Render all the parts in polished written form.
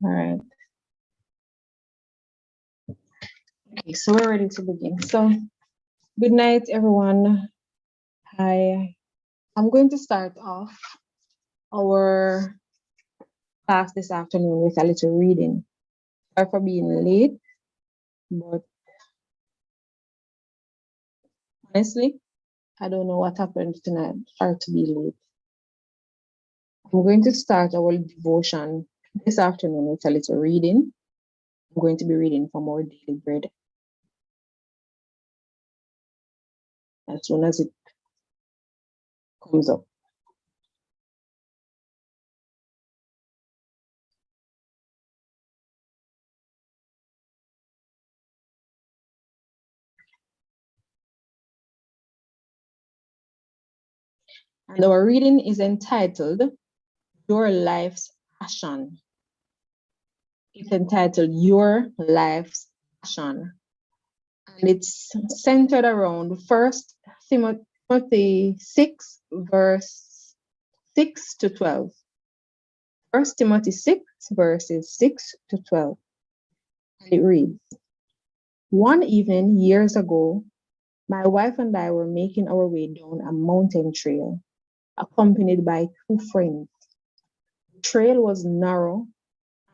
All right. Okay, so we're ready to begin. So, good night, everyone. Hi. I'm going to start off our class this afternoon with a little reading. Sorry for being late, but honestly, I don't know what happened tonight. Sorry to be late. I'm going to start our devotion this afternoon with a little reading. I'm going to be reading from our daily bread as soon as it comes up. And our reading is entitled Your Life's Passion. It's entitled Your Life's Passion. And it's centered around 1 Timothy 6, verse 6 to 12. 1 Timothy 6, verses 6 to 12. And it reads, One evening years ago, my wife and I were making our way down a mountain trail, accompanied by two friends. The trail was narrow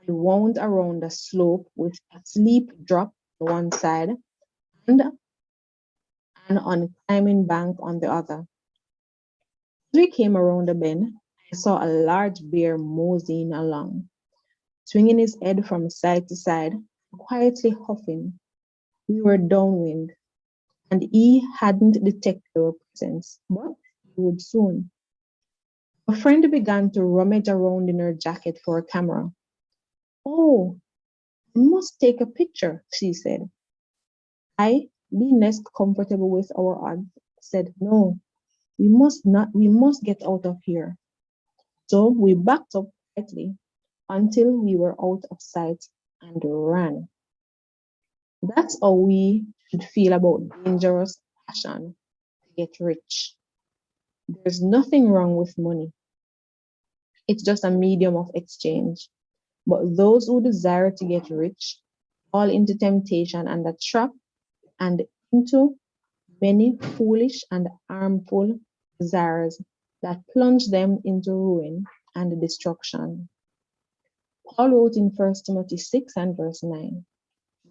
and wound around a slope with a steep drop on one side and an unclimbing bank on the other. As we came around the bend, I saw a large bear moseying along, swinging his head from side to side, quietly huffing. We were downwind, and he hadn't detected our presence, but he would soon. A friend began to rummage around in her jacket for a camera. Oh, I must take a picture, she said. I, being less comfortable with our odds, said no. We must get out of here. So we backed up quietly until we were out of sight and ran. That's how we should feel about dangerous passion to get rich. There's nothing wrong with money. It's just a medium of exchange. But those who desire to get rich fall into temptation and a trap and into many foolish and harmful desires that plunge them into ruin and destruction. Paul wrote in 1 Timothy 6 and verse 9,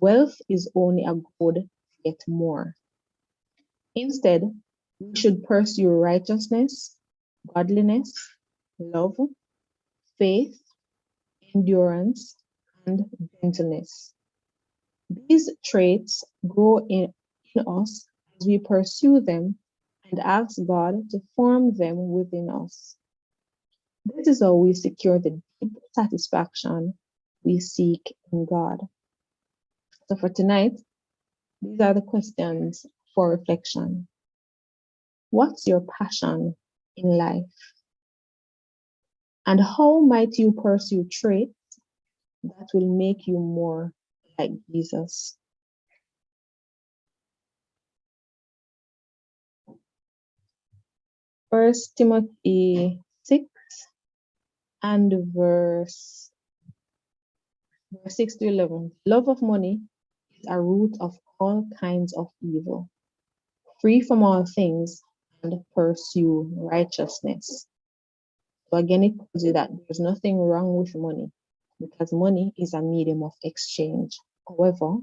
wealth is only a good to get more. Instead, we should pursue righteousness, godliness, love, faith, endurance, and gentleness. These traits grow in us as we pursue them and ask God to form them within us. This is how we secure the deep satisfaction we seek in God. So for tonight, these are the questions for reflection. What's your passion in life? And how might you pursue traits that will make you more like Jesus? First Timothy 6 and verse 6 to 11. Love of money is a root of all kinds of evil. Free from all things and pursue righteousness. So again, it tells you that there's nothing wrong with money because money is a medium of exchange. However,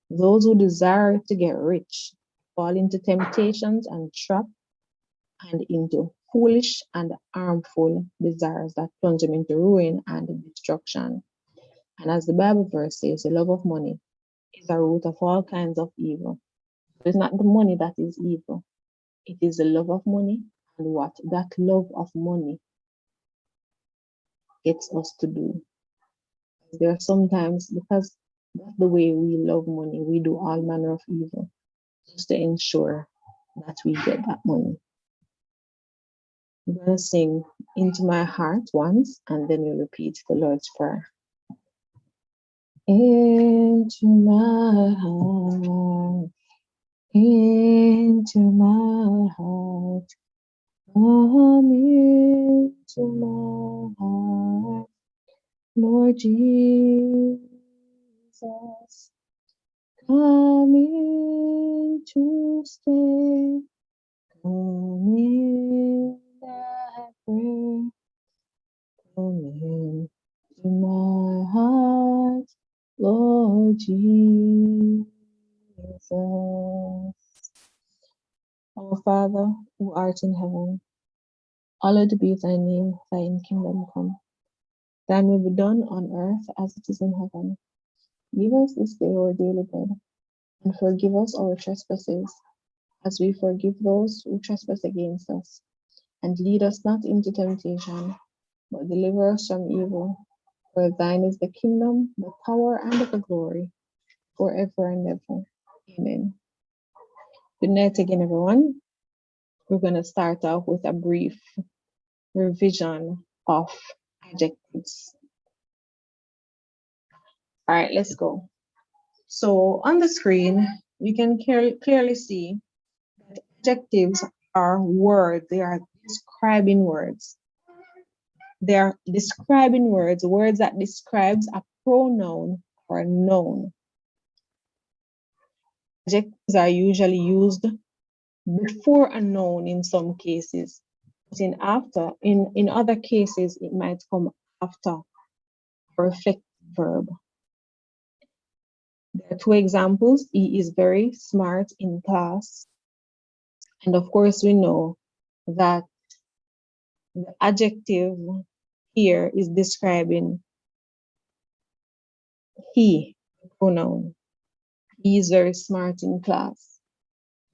those who desire to get rich fall into temptations and traps and into foolish and harmful desires that plunge them into ruin and destruction. And as the Bible verse says, the love of money is a root of all kinds of evil. It's not the money that is evil. It is the love of money and what that love of money gets us to do. There are sometimes, because that's the way we love money, we do all manner of evil just to ensure that we get that money. I'm going to sing Into My Heart once, and then we'll repeat the Lord's Prayer. Into my heart, into my heart, come into my heart, Jesus, coming to stay. Come in, I pray. Come in to my heart, Lord Jesus. Our Father, who art in heaven, hallowed be thy name, thine kingdom come. Thine will be done on earth as it is in heaven. Give us this day our daily bread, and forgive us our trespasses, as we forgive those who trespass against us. And lead us not into temptation, but deliver us from evil. For thine is the kingdom, the power, and the glory, forever and ever. Amen. Good night again, everyone. We're going to start off with a brief revision of adjectives. All right, let's go. So on the screen, you can clearly see that adjectives are words. They are describing words. They are describing words that describes a pronoun or a noun. Adjectives are usually used before a noun in some cases, but in other cases, it might come after a reflective verb. There are two examples. He is very smart in class. And of course, we know that the adjective here is describing he, the pronoun. He is very smart in class.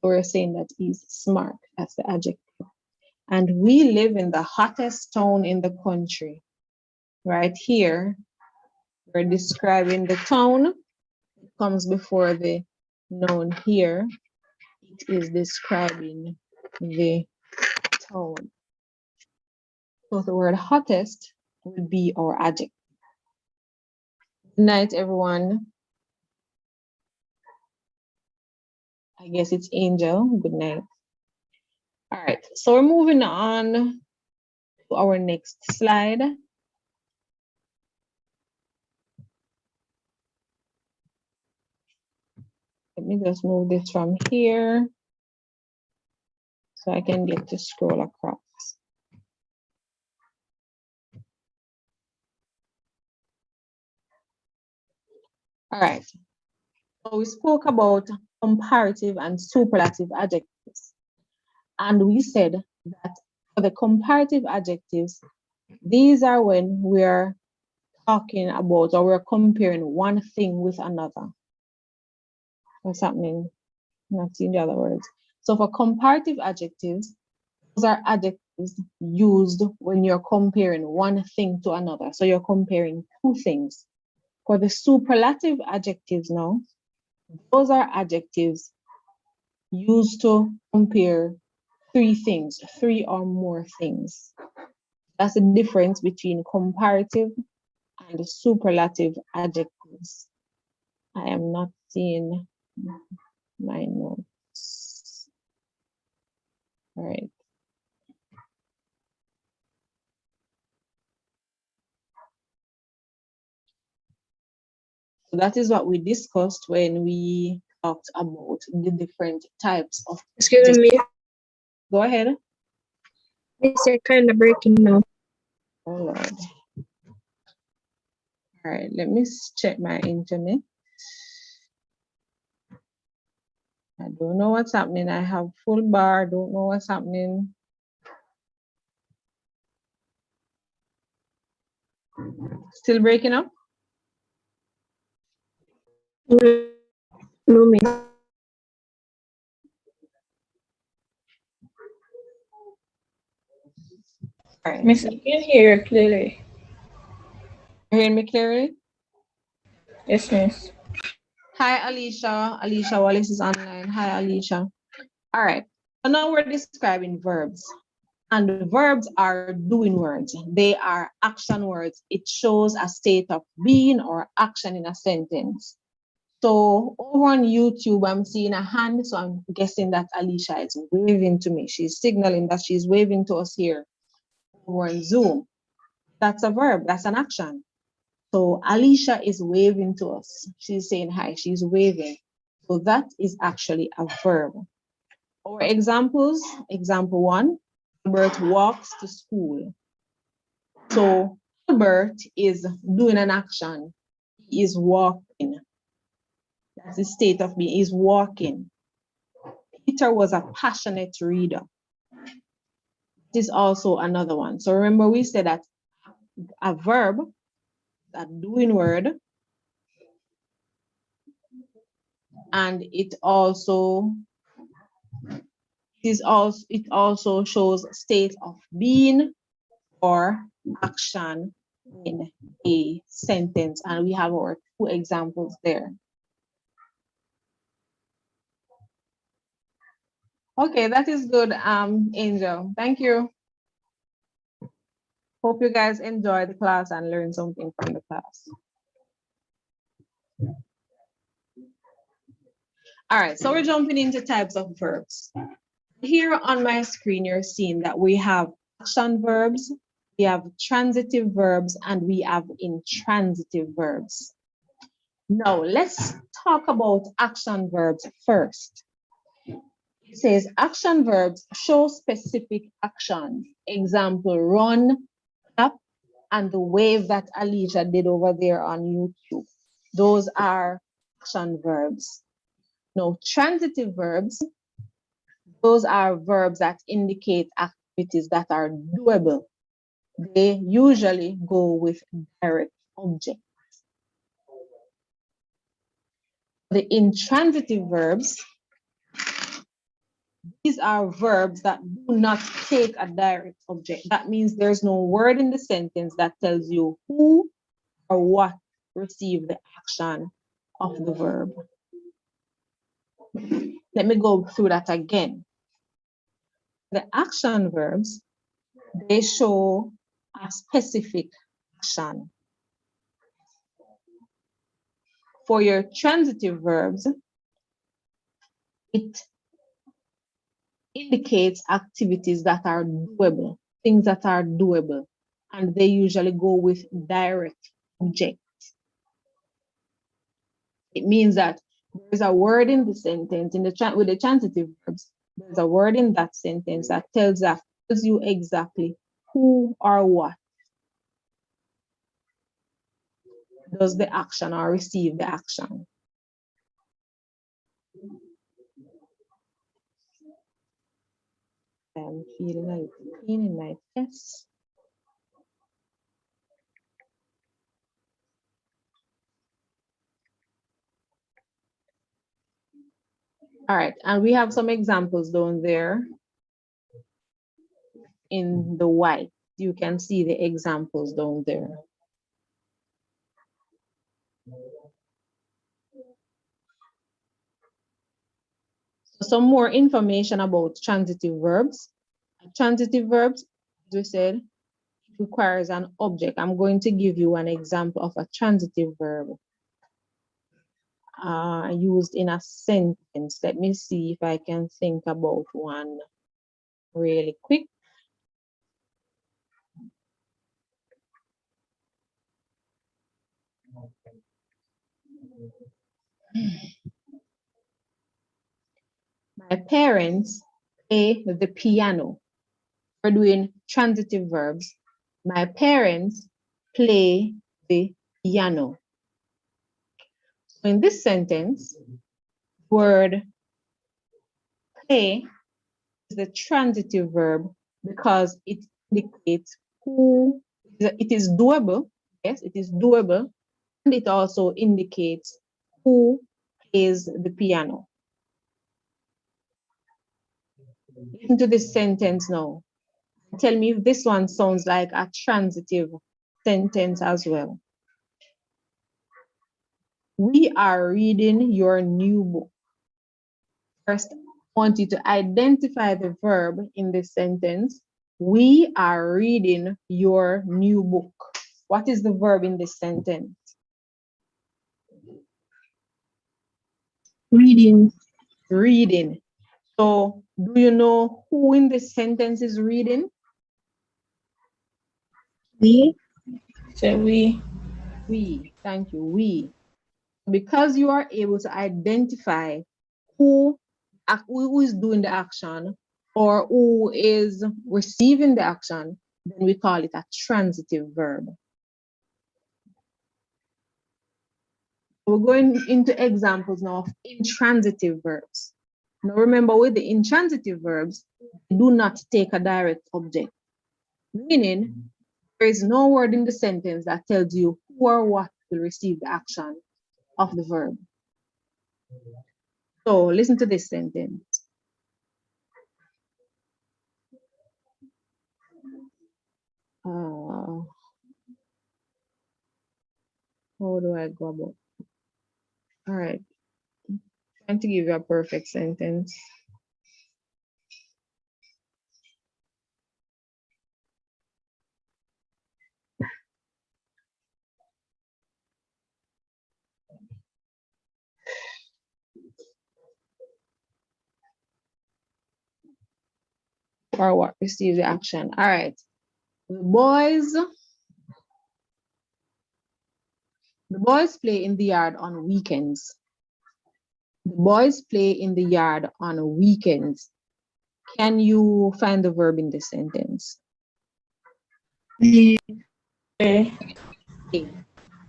We're saying that he's smart. That's the adjective. And we live in the hottest town in the country. Right here, we're describing the town. It comes before the noun here. It is describing the town. So the word hottest would be our adjective. Good night, everyone. I guess it's Angel. Good night. All right, so we're moving on to our next slide. Let me just move this from here so I can get to scroll across. All right, so we spoke about comparative and superlative adjectives. And we said that for the comparative adjectives, these are when we're talking about or we're comparing one thing with another. What's happening? Not seeing the other words. So for comparative adjectives, those are adjectives used when you're comparing one thing to another. So you're comparing two things. For the superlative adjectives now, those are adjectives used to compare three things, three or more things. That's the difference between comparative and superlative adjectives. I am not seeing my notes. All right. So that is what we discussed when we talked about the different types of. Excuse me. Go ahead. It's kind of breaking now. Oh Lord. All right, let me check my internet. I don't know what's happening. I have full bar, don't know what's happening. Still breaking up? No, me. All right. Miss, I can hear you clearly. You hearing me clearly? Yes, miss. Hi, Alicia. Alicia Wallace is online. Hi, Alicia. All right. So now we're describing verbs. And verbs are doing words. They are action words. It shows a state of being or action in a sentence. So over on YouTube, I'm seeing a hand. So I'm guessing that Alicia is waving to me. She's signaling that she's waving to us here over on Zoom. That's a verb. That's an action. So Alicia is waving to us. She's saying hi, she's waving. So that is actually a verb. Our examples, example 1, Albert walks to school. So Albert is doing an action. He is walking. That's the state of being, he's walking. Peter was a passionate reader. This is also another one. So remember we said that a verb, that doing word, and it also shows state of being or action in a sentence. And we have our 2 examples there. Okay, that is good, Angel. Thank you. Hope you guys enjoy the class and learn something from the class. All right, so we're jumping into types of verbs. Here on my screen, you're seeing that we have action verbs, we have transitive verbs, and we have intransitive verbs. Now, let's talk about action verbs first. It says action verbs show specific action. Example, run, clap, and the wave that Alicia did over there on YouTube. Those are action verbs. Now, transitive verbs, those are verbs that indicate activities that are doable. They usually go with direct objects. The intransitive verbs, these are verbs that do not take a direct object. That means there's no word in the sentence that tells you who or what received the action of the verb. Let me go through that again. The action verbs, they show a specific action. For your transitive verbs, it indicates activities that are doable, things that are doable, and they usually go with direct objects. It means that there's a word in the sentence, with the transitive verbs, there's a word in that sentence that tells you exactly who or what does the action or receive the action. I'm feeling a little pain in my chest. All right, and we have some examples down there in the white. You can see the examples down there. Some more information about transitive verbs. Transitive verbs, as we said, requires an object. I'm going to give you an example of a transitive verb used in a sentence. Let me see if I can think about one really quick. My parents play the piano. We're doing transitive verbs. My parents play the piano. So in this sentence, word play is the transitive verb because it indicates who, it is doable. Yes, it is doable. And it also indicates who plays the piano. Listen to this sentence now. Tell me if this one sounds like a transitive sentence as well. We are reading your new book. First, I want you to identify the verb in this sentence. We are reading your new book. What is the verb in this sentence? Reading. Reading. So, do you know who in this sentence is reading? We. So we. We. Thank you. We. Because you are able to identify who is doing the action or who is receiving the action, then we call it a transitive verb. We're going into examples now of intransitive verbs. Now remember, with the intransitive verbs, they do not take a direct object, meaning there is no word in the sentence that tells you who or what will receive the action of the verb. So listen to this sentence. How do I go about? All right. Trying to give you a perfect sentence. Or what receives the action. All right. The boys play in the yard on weekends. The boys play in the yard on weekends. Can you find the verb in this sentence? Okay. Okay.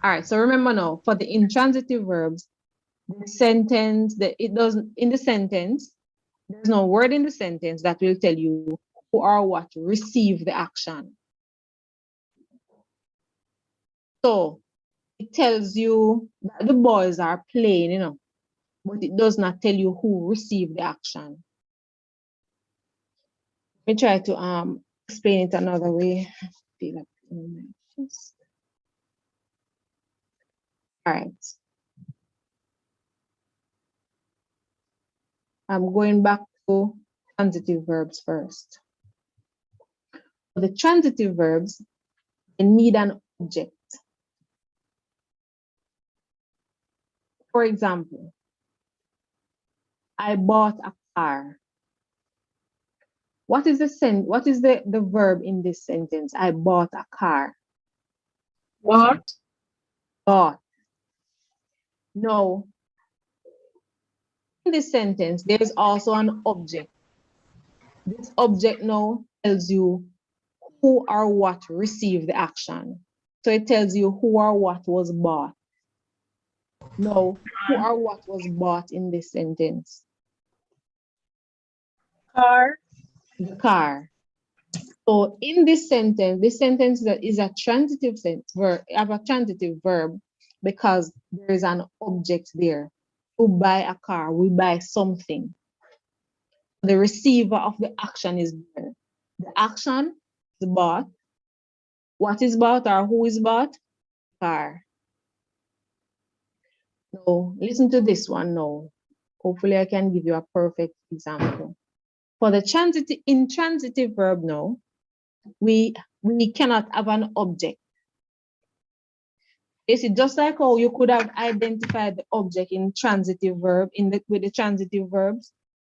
All right. So remember now, for the intransitive verbs, the sentence that it doesn't in the sentence, there's no word in the sentence that will tell you who or what receive the action. So it tells you that the boys are playing, you know, but it does not tell you who received the action. Let me try to explain it another way. All right. I'm going back to transitive verbs first. For the transitive verbs, they need an object. For example, I bought a car. What is the verb in this sentence? I bought a car. What? Bought. No. In this sentence, there is also an object. This object now tells you who or what received the action. So it tells you who or what was bought. No, who or what was bought in this sentence? Car. The car. So in this sentence that is a transitive verb, have a transitive verb because there is an object there. To buy a car, we buy something. The receiver of the action is there. The action is bought. What is bought or who is bought? Car. So listen to this one now. Hopefully I can give you a perfect example. For the intransitive verb now, we cannot have an object. This is just like how you could have identified the object in transitive verb with the transitive verbs,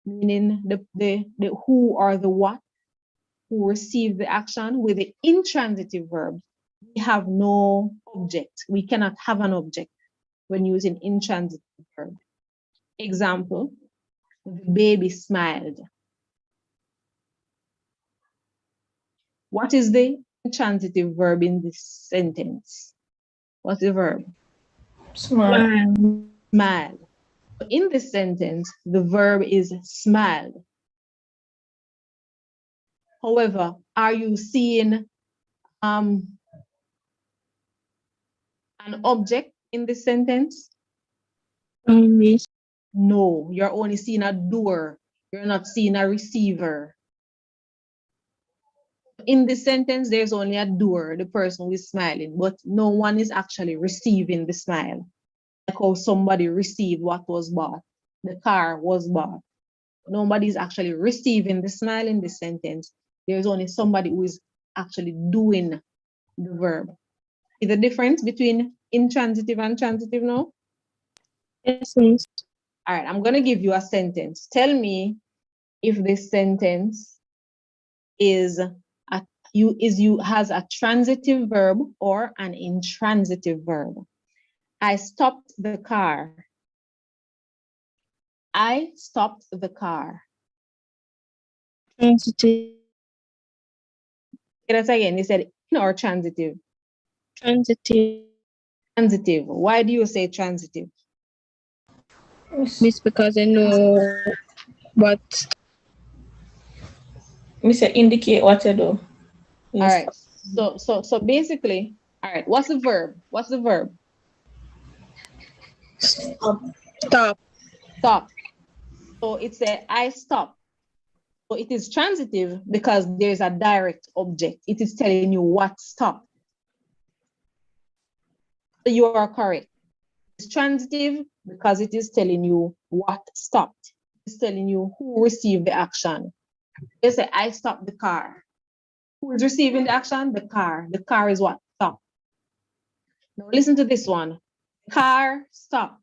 meaning the who or the what, who received the action. With the intransitive verbs, we have no object. We cannot have an object when using intransitive verb. Example, the baby smiled. What is the intransitive verb in this sentence? What's the verb? Smile. Smile. In this sentence, the verb is smiled. However, are you seeing an object in this sentence? Yes. No, you're only seeing a doer. You're not seeing a receiver. In this sentence, there's only a doer, the person who is smiling, but no one is actually receiving the smile. Like how somebody received what was bought. The car was bought. Nobody's actually receiving the smile in this sentence. There's only somebody who is actually doing the verb. See the difference between intransitive and transitive now? Yes, miss. All right, I'm going to give you a sentence. Tell me if this sentence is has a transitive verb or an intransitive verb. I stopped the car. I stopped the car. Transitive. Say that again. You said in or transitive? Transitive. Transitive. Why do you say transitive? Miss, because I know what. Miss, indicate what to do. All right. So basically, all right. What's the verb? What's the verb? Stop. Stop. So it's a I stop. So it is transitive because there's a direct object. It is telling you what stop. So you are correct. It's transitive because it is telling you what stopped. It's telling you who received the action. They say, I stopped the car. Who is receiving the action? The car. The car is what? Stop. Now listen to this one. Car, stop.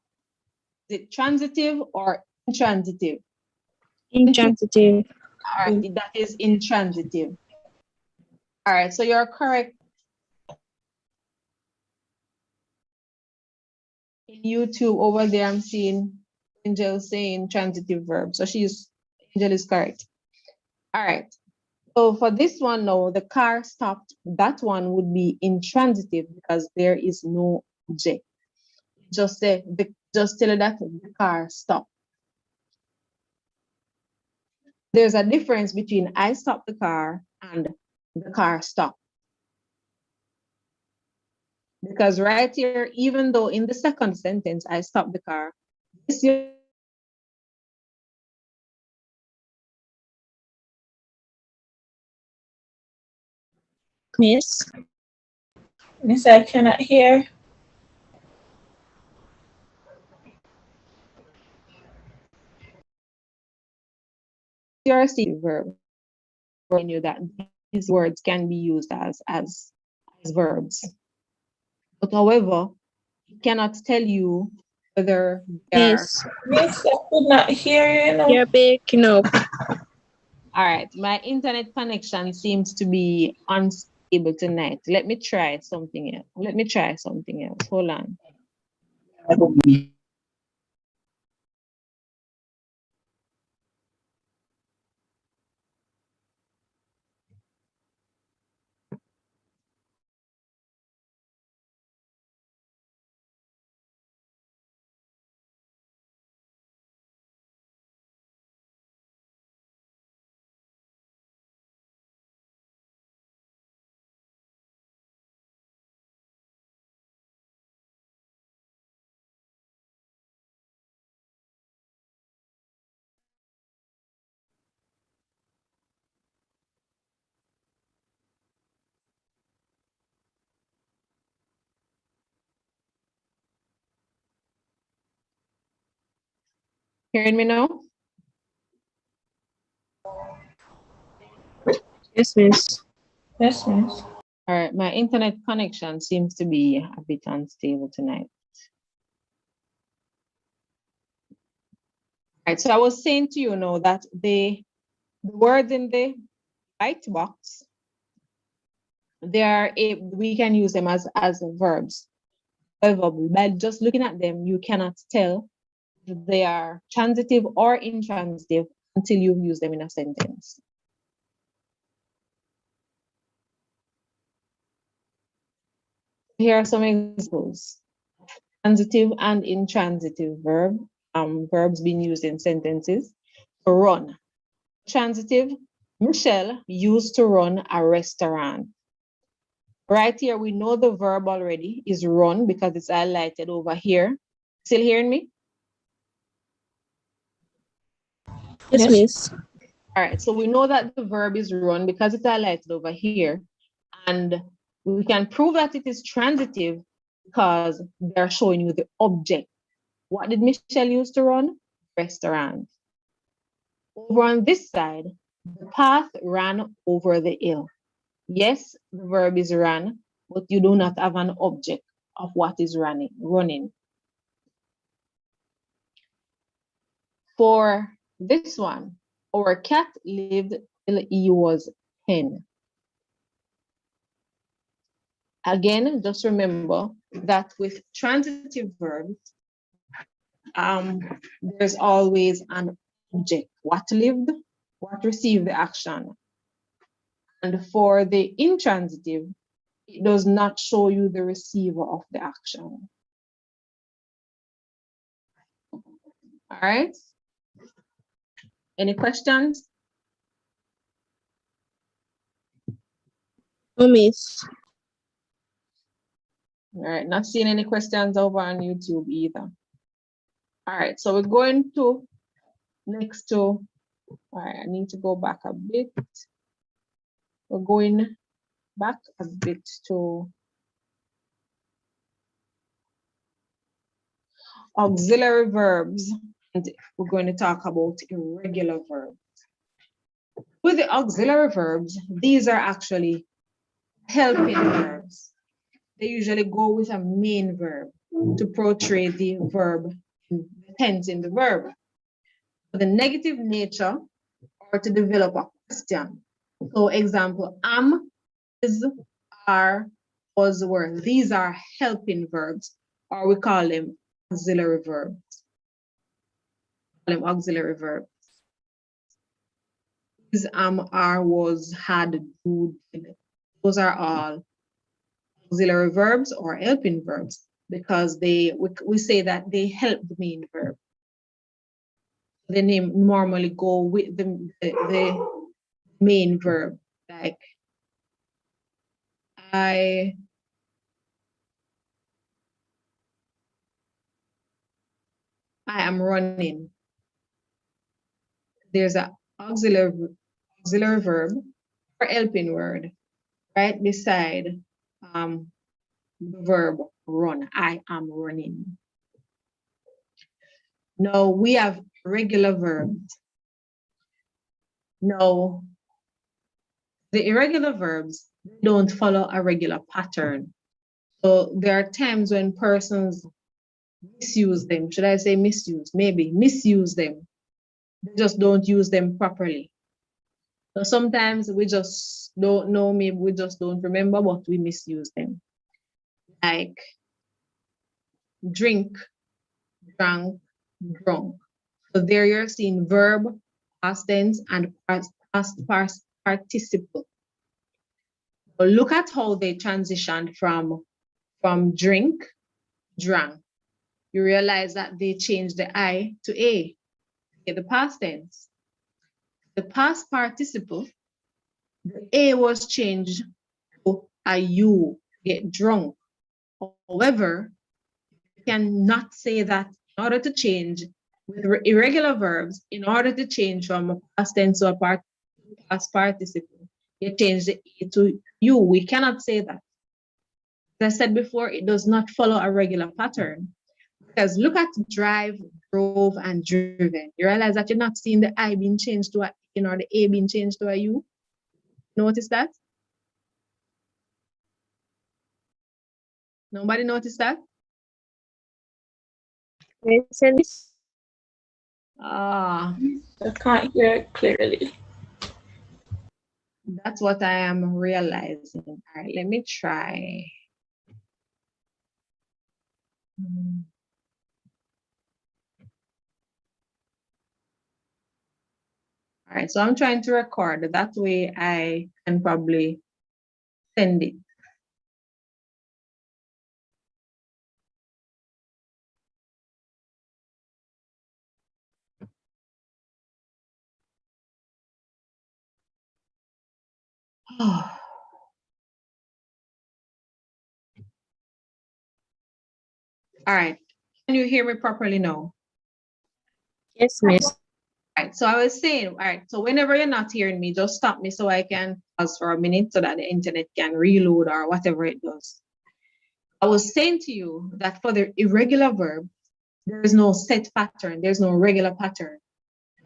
Is it transitive or intransitive? Intransitive. All right, that is intransitive. All right, so you're correct. In YouTube over there, I'm seeing Angel saying transitive verb. So Angel is correct. All right. So for this one now, the car stopped. That one would be intransitive because there is no object. Just tell you that the car stopped. There's a difference between I stopped the car and the car stopped. Because right here, even though in the second sentence, I stopped the car, this Miss. Miss, I cannot hear. your verb, showing you that these words can be used as verbs. But however, it cannot tell you whether they are. Miss. Miss, I could not hear you. You know? You're breaking up. All right, my internet connection seems to be unstable tonight. Let me try something else. Hold on. Hearing me now? Yes, miss. Yes, miss. All right, my internet connection seems to be a bit unstable tonight. All right, so I was saying to you now that the words in the white box, we can use them as verbs. However, by just looking at them, you cannot tell if they are transitive or intransitive until you use them in a sentence. Here are some examples. Transitive and intransitive verbs being used in sentences. To run. Transitive, Michelle used to run a restaurant. Right here, we know the verb already is run because it's highlighted over here. Still hearing me? Yes, miss. All right, so we know that the verb is run because it's highlighted over here. And we can prove that it is transitive because they're showing you the object. What did Michelle use to run? Restaurant. Over on this side, the path ran over the hill. Yes, the verb is ran, but you do not have an object of what is running. For this one, our cat lived till he was 10. Again, just remember that with transitive verbs, there's always an object, what lived, what received the action. And for the intransitive, it does not show you the receiver of the action. All right. Any questions? No, miss. All right, not seeing any questions over on YouTube either. All right, so we're going to next to, all right, I need to go back a bit. We're going back a bit to auxiliary verbs, and we're going to talk about irregular verbs. With the auxiliary verbs, these are actually helping verbs. They usually go with a main verb to portray the verb, the tense in the verb. For the negative nature, or to develop a question. So example, am, is, are, was, were. These are helping verbs, or we call them auxiliary verbs. Call them auxiliary verbs. Is, am, are, was, had, do, did. Those are all auxiliary verbs or helping verbs because we say that they help the main verb. They normally go with the main verb, like I am running. There's an auxiliary verb or helping word right beside the verb run. I am running. Now we have regular verbs. Now, the irregular verbs don't follow a regular pattern. So there are times when persons misuse them. Should I say misuse? Maybe misuse them. They just don't use them properly. So sometimes we just don't know, maybe we just don't remember, but we misuse them. Like drink, drank, drunk. So there you're seeing verb, past tense, and past participle. So look at how they transitioned from drink, drank. You realize that they changed the I to A, get the past tense. The past participle, the A was changed to a U, get drunk. However, you cannot say that in order to change with irregular verbs, in order to change from a past tense to a past participle, you change the A to U. We cannot say that. As I said before, it does not follow a regular pattern. Because look at drive, drove, and driven. You realize that you're not seeing the I being changed to a N or the A being changed to a U. Notice that? Nobody noticed that? Miss. Ah, I can't hear it clearly. that's what I am realizing. All right, let me try. All right, so I'm trying to record. That way I can probably send it. All right, can you hear me properly now? Yes, miss. All right, so I was saying, all right, so whenever you're not hearing me, just stop me so I can pause for a minute so that the internet can reload or whatever it does. I was saying to you that for the irregular verb, there is no set pattern, there's no regular pattern.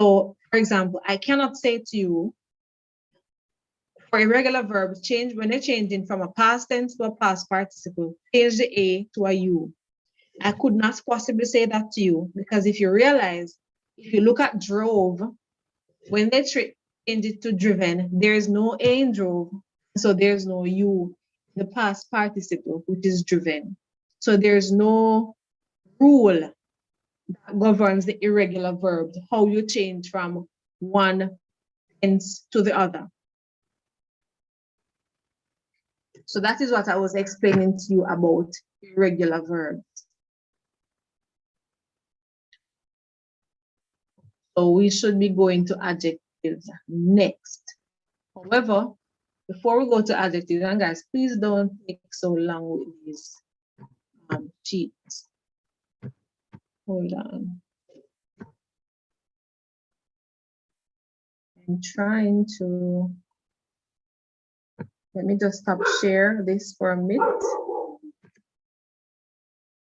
So, for example, I cannot say to you, for irregular verbs, change when they're changing from a past tense to a past participle, change the A to a U. I could not possibly say that to you because if you realize, if you look at drove, when they change it to driven, there is no A in drove, so there's no U the past participle, which is driven. So there's no rule that governs the irregular verbs, how you change from one tense to the other. So that is what I was explaining to you about irregular verbs. So we should be going to adjectives next. However, before we go to adjectives, and guys, please don't take so long with these sheets. Hold on. I'm trying to, let me just stop share this for a minute.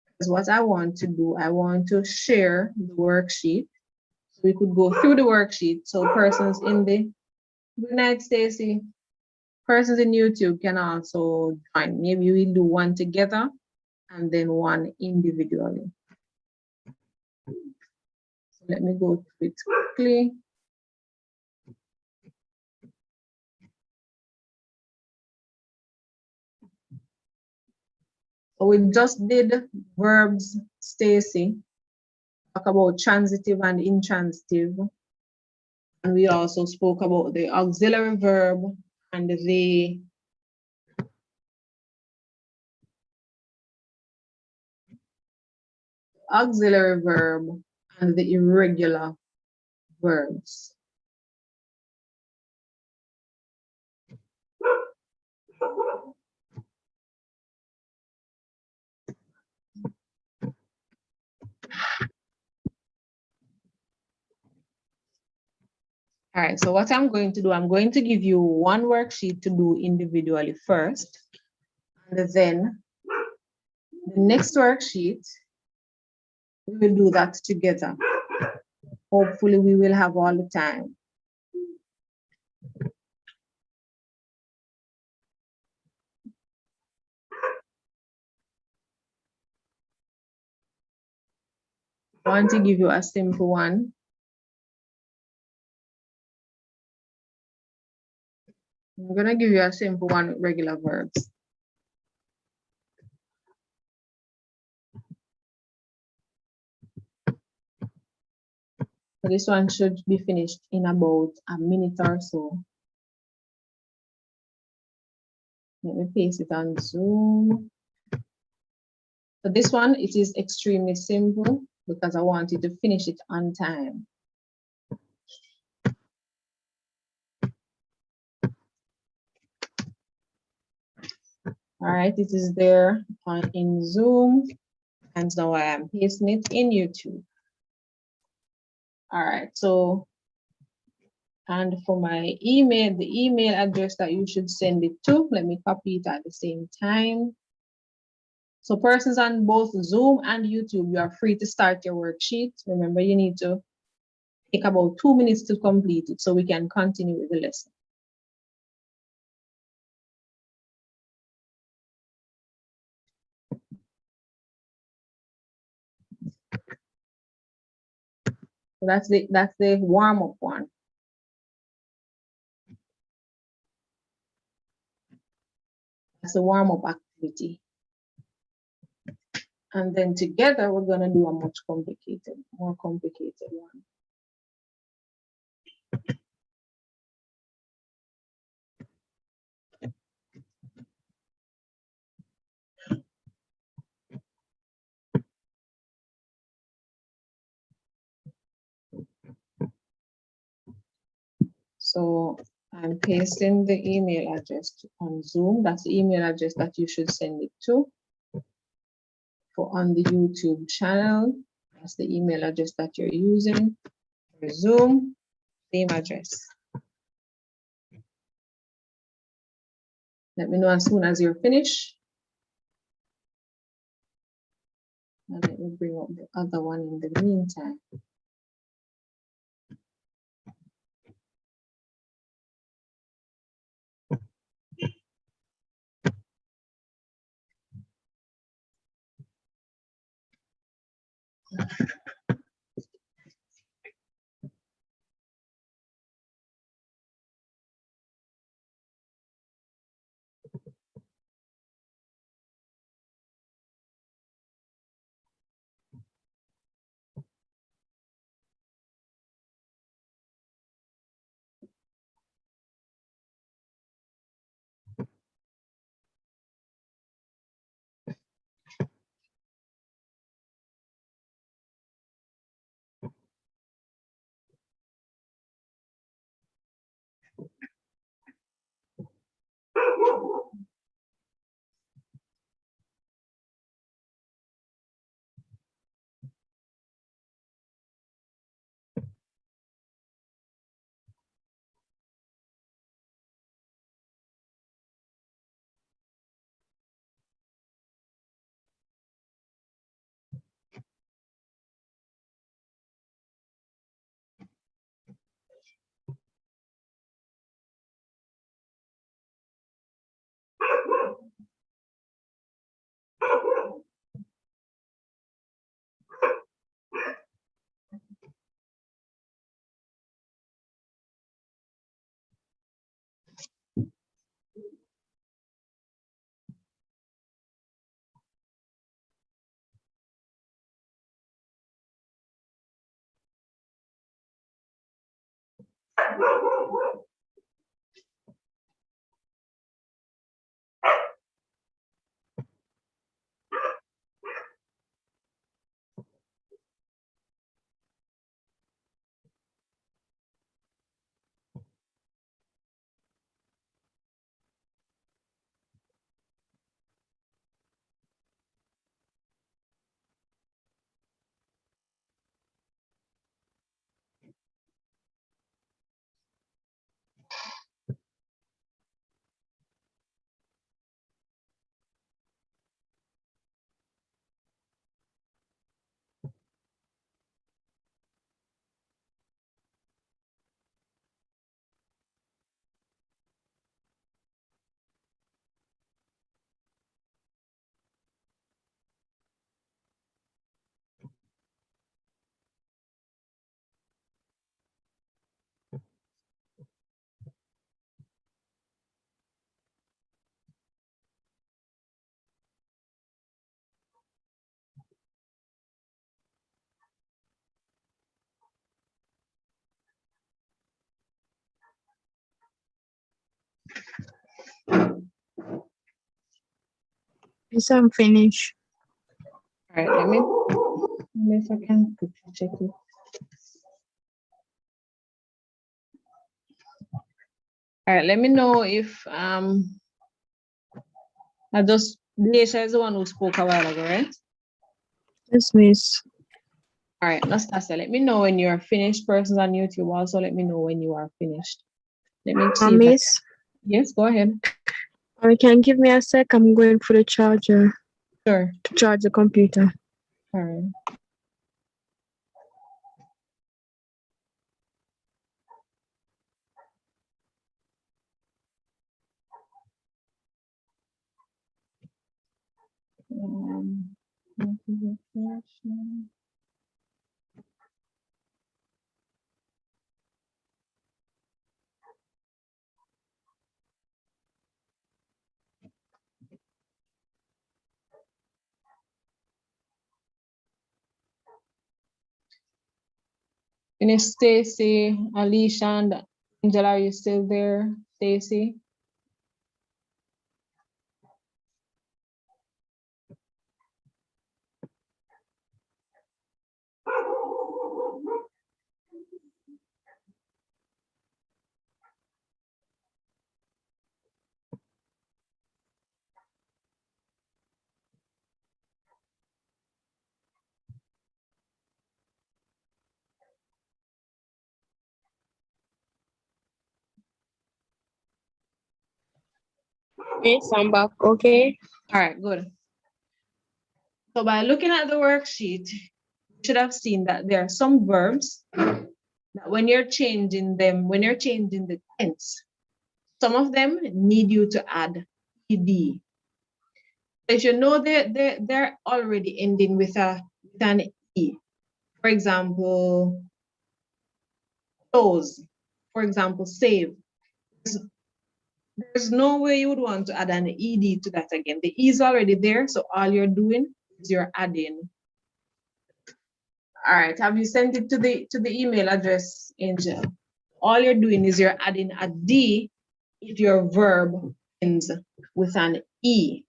Because what I want to do, I want to share the worksheet. So we could go through the worksheet. So persons in the, good night, Stacy. Persons in YouTube can also join. Maybe we do one together and then one individually. So let me go through it quickly. So we just did verbs, Stacy. Talk about transitive and intransitive. And we also spoke about the auxiliary verb and the auxiliary verb and the irregular verbs. All right, so what I'm going to do, I'm going to give you one worksheet to do individually first. And then the next worksheet, we will do that together. Hopefully we will have all the time. I want to give you a simple one. I'm gonna give you a simple one with regular verbs. So this one should be finished in about a minute or so. Let me paste it on Zoom. So this one, it is extremely simple because I want you to finish it on time. All right, it is there in Zoom, and now I am pasting it in YouTube. All right, so, and for my email, the email address that you should send it to, let me copy it at the same time. So persons on both Zoom and YouTube, you are free to start your worksheet. Remember, you need to take about 2 minutes to complete it so we can continue with the lesson. So that's the warm-up one. That's the warm-up activity. And then together we're gonna do a much more complicated one. So I'm pasting the email address on Zoom. That's the email address that you should send it to. For on the YouTube channel, that's the email address that you're using. For Zoom, same address. Let me know as soon as you're finished. And let me bring up the other one in the meantime. Yes, I'm finished. All right, let me if I can quickly check it. All right, let me know if I just Leisha is the one who spoke a while ago, right? Yes, miss. All right, Nastasia, let me know when you're finished. Persons on YouTube also let me know when you are finished. Let me see if I, Miss, yes, go ahead. you can give me a sec. I'm going for the charger Sure. to charge the computer. All right. Finish, Stacy, Alicia, and Angela, are you still there? Stacy? Miss, I'm back. Okay. All right, good. So by looking at the worksheet, you should have seen that there are some verbs that when you're changing them, when you're changing the tense, some of them need you to add ed. If you know they're already ending with an e. For example, close. For example, save. There's no way you would want to add an ed to that again. The e is already there, so all you're doing is you're adding. All right, have you sent it to the email address, Angel? All you're doing is you're adding a d if your verb ends with an e.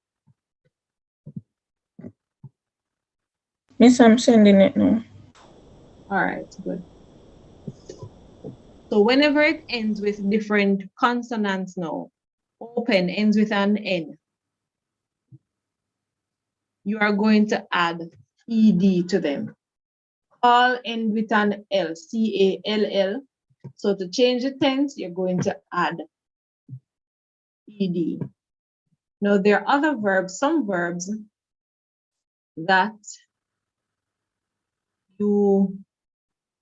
Miss, I'm sending it now. All right, good. So whenever it ends with different consonants now, open ends with an N, you are going to add ed to them. All end with an L, C-A-L-L. So to change the tense, you're going to add ed. Now there are other verbs, some verbs that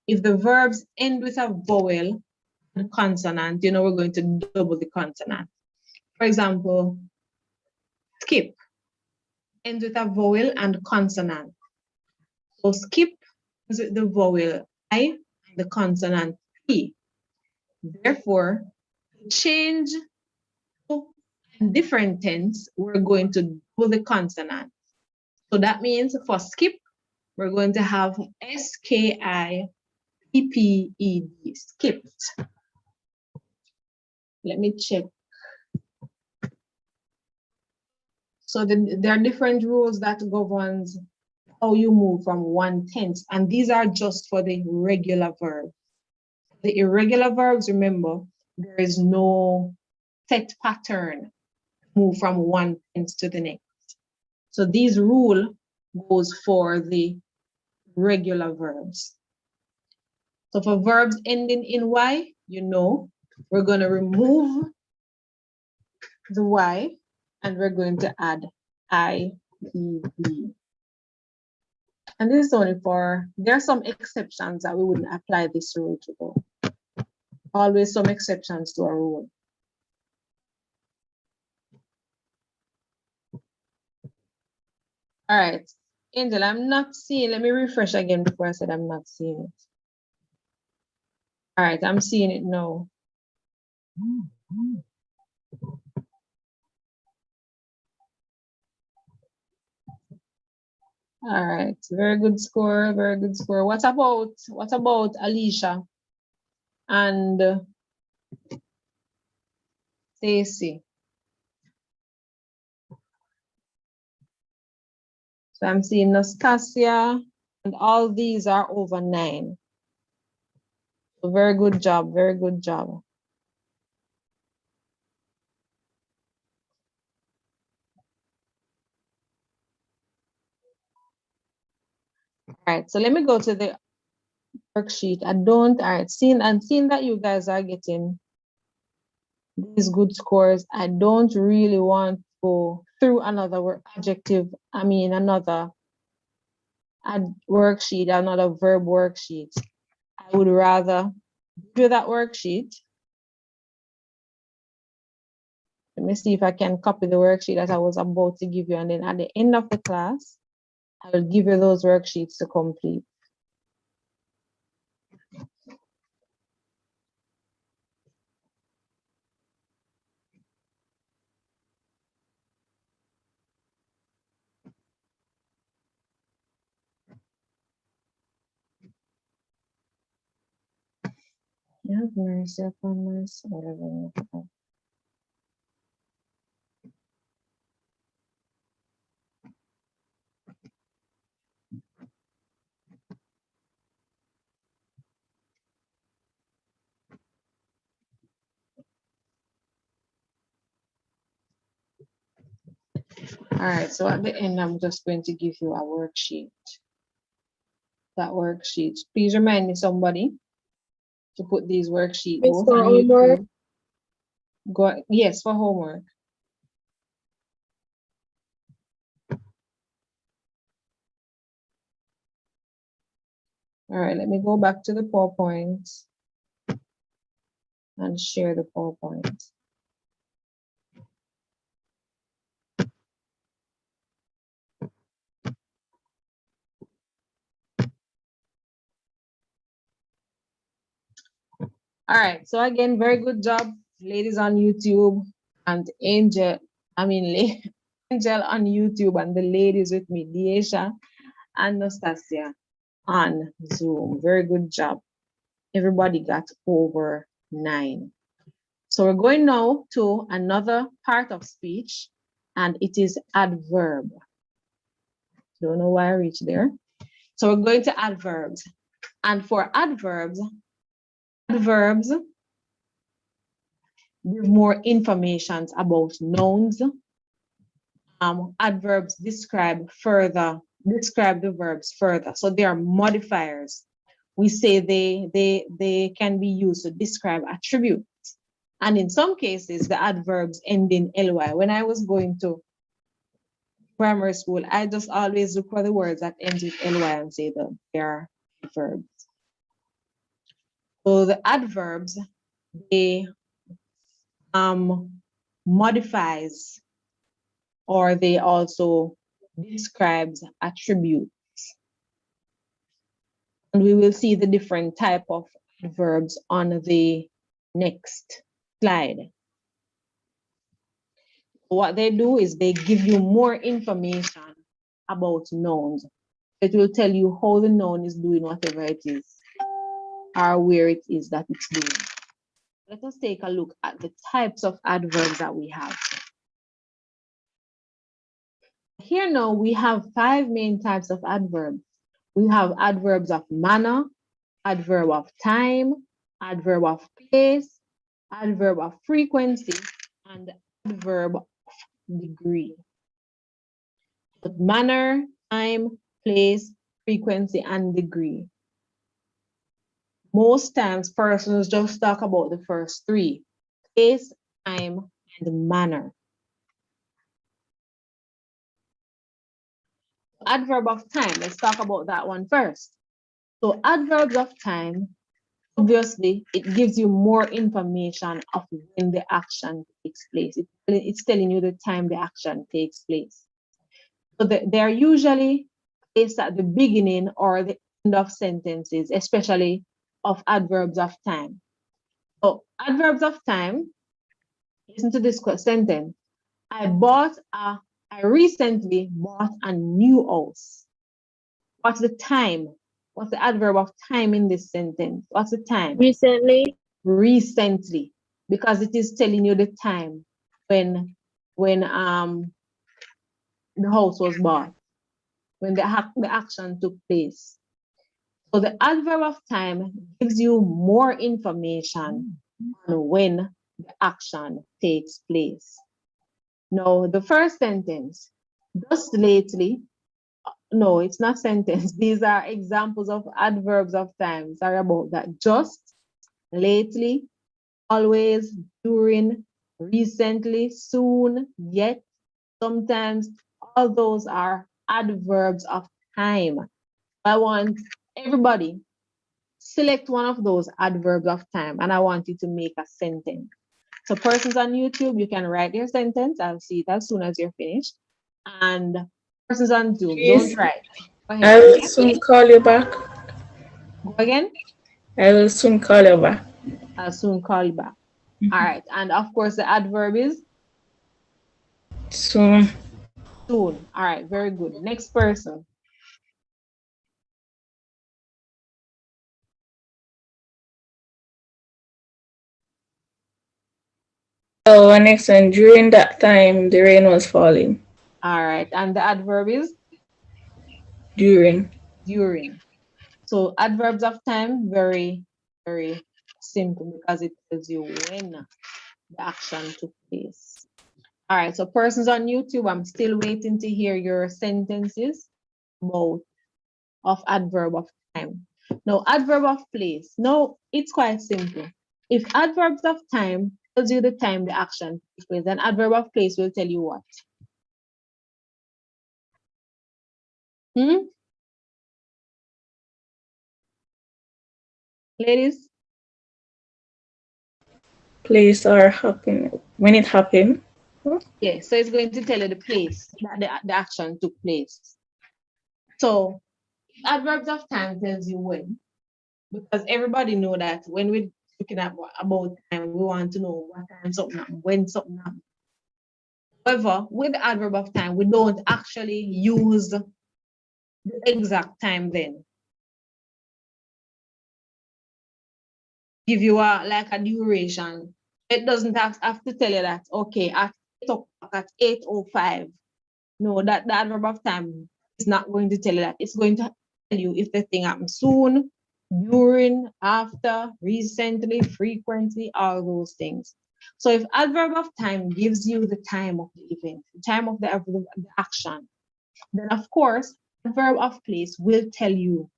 if the verbs end with a vowel and consonant, we're going to double the consonant. For example, skip ends with a vowel and consonant. So skip is with the vowel I and the consonant P. Therefore, to change to a different tense, we're going to double the consonant. So that means for skip, we're going to have S-K-I-P-P-E-D, skipped. Let me check. So there are different rules that governs how you move from one tense, and these are just for the regular verb. The irregular verbs, remember, there is no set pattern move from one tense to the next. So these rule goes for the regular verbs. So for verbs ending in Y, you know, we're going to remove the Y and we're going to add IED. And this is only for, there are some exceptions that we wouldn't apply this rule to though. Always some exceptions to a rule. All right, Angel, I'm not seeing, let me refresh again before I said I'm not seeing it. All right, I'm seeing it now. All right, very good score, very good score. What about Alicia and Stacy? So I'm seeing Nastasia, and all these are over 9. So very good job, very good job. All right, so let me go to the worksheet. All right, seeing that you guys are getting these good scores, I don't really want to go through another adjective, another worksheet, another verb worksheet. I would rather do that worksheet. Let me see if I can copy the worksheet that I was about to give you, and then at the end of the class, I will give you those worksheets to complete. Have mercy upon my soul. All right, so at the end, I'm just going to give you a worksheet. That worksheet. Please remind me, somebody, to put these worksheets It's both for on homework. YouTube. Yes, for homework. All right, let me go back to the PowerPoint and share the PowerPoint. All right, so again, very good job, ladies on YouTube, and Angel on YouTube, and the ladies with me, Deisha and Nastasia on Zoom. Very good job. Everybody got over 9. So we're going now to another part of speech, and it is adverb. Don't know why I reached there. So we're going to adverbs. And for adverbs give more information about nouns. Adverbs describe the verbs further. So they are modifiers. We say they can be used to describe attributes. And in some cases, the adverbs end in ly. When I was going to primary school, I just always look for the words that end with ly and say that they are adverbs. So the adverbs, they modifies, or they also describes attributes. And we will see the different type of verbs on the next slide. What they do is they give you more information about nouns. It will tell you how the noun is doing whatever it is, or where it is that it's doing. let us take a look at the types of adverbs that we have. Here now we have 5 main types of adverbs. We have adverbs of manner, adverb of time, adverb of place, adverb of frequency, and adverb of degree. But manner, time, place, frequency, and degree. Most times persons just talk about the first 3, place, time, and manner. Adverb of time, let's talk about that one first. So adverbs of time, obviously, it gives you more information of when the action takes place. It's telling you the time the action takes place. So they're usually placed at the beginning or the end of sentences, especially of adverbs of time. So adverbs of time, listen to this sentence. I recently bought a new house. What's the time? What's the adverb of time in this sentence? What's the time? Recently. Recently, because it is telling you the time when the house was bought, when the action took place. So the adverb of time gives you more information on when the action takes place. Now, the first sentence, just lately, no, it's not sentence. These are examples of adverbs of time. Sorry about that. Just, lately, always, during, recently, soon, yet, sometimes. All those are adverbs of time. I want everybody select one of those adverbs of time and I want you to make a sentence. So persons on YouTube, you can write your sentence. I'll see it as soon as you're finished. And persons on Zoom, Please, don't write. Go I ahead. will soon call you back. Go again. I will soon call you back. I'll soon call you back. All right. And of course, the adverb is Soon. soon. All right. Very good. Next person. So next one, during that time, the rain was falling. All right. And the adverb is During. during. So adverbs of time, very, very simple because it tells you when the action took place. All right, so persons on YouTube, I'm still waiting to hear your sentences about of adverb of time. Now, adverb of place. No, it's quite simple. If adverbs of time tells you the time the action takes place, then adverb of place will tell you what? Ladies? Place or happen. When it happened. Yeah, so it's going to tell you the place that the action took place. So adverbs of time tells you when, because everybody know that when we're looking at about time, we want to know what time something happened, when something happened. However, with the adverb of time, we don't actually use the exact time then. Give you like a duration. It doesn't have to tell you that, okay, at 8 o'clock, at 8:05. No, that the adverb of time is not going to tell you that. It's going to tell you if the thing happened soon, during, after, recently, frequently, all those things. So if adverb of time gives you the time of the event, the time of the action, then of course, adverb of place will tell you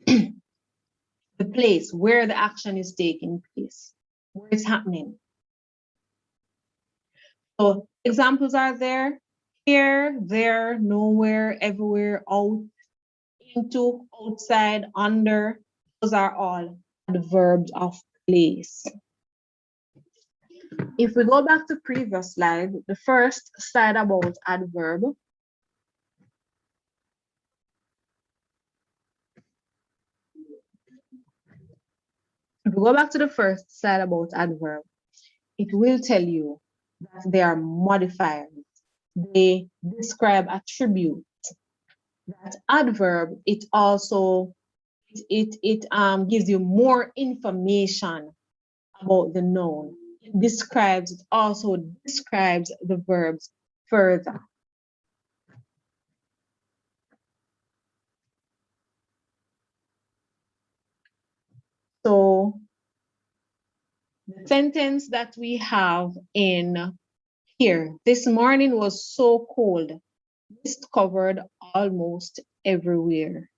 the place where the action is taking place, where it's happening. So examples are there: here, there, nowhere, everywhere, out, into, outside, under. Those are all adverbs of place. If we go back to previous slide, the first slide about adverb. If we go back to the first slide about adverb, it will tell you that they are modifiers. They describe attributes. That adverb, it also it gives you more information about the noun. It also describes the verbs further. So the sentence that we have in here, this morning was so cold. Mist covered almost everywhere.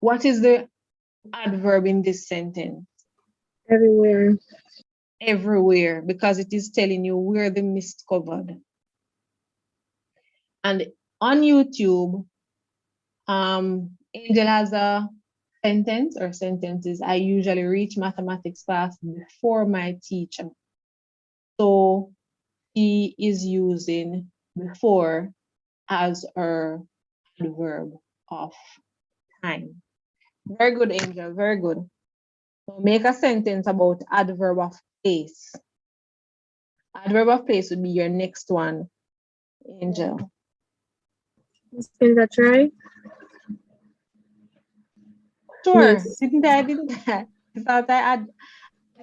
What is the adverb in this sentence? Everywhere. Everywhere, because it is telling you where the mist covered. And on YouTube, Angel has a sentence or sentences. I usually reach mathematics class before my teacher. So he is using before as her adverb of time. Very good, Angel, very good. So make a sentence about adverb of place. Adverb of place would be your next one, Angel. Is that right? Sure. Yes. Didn't I? I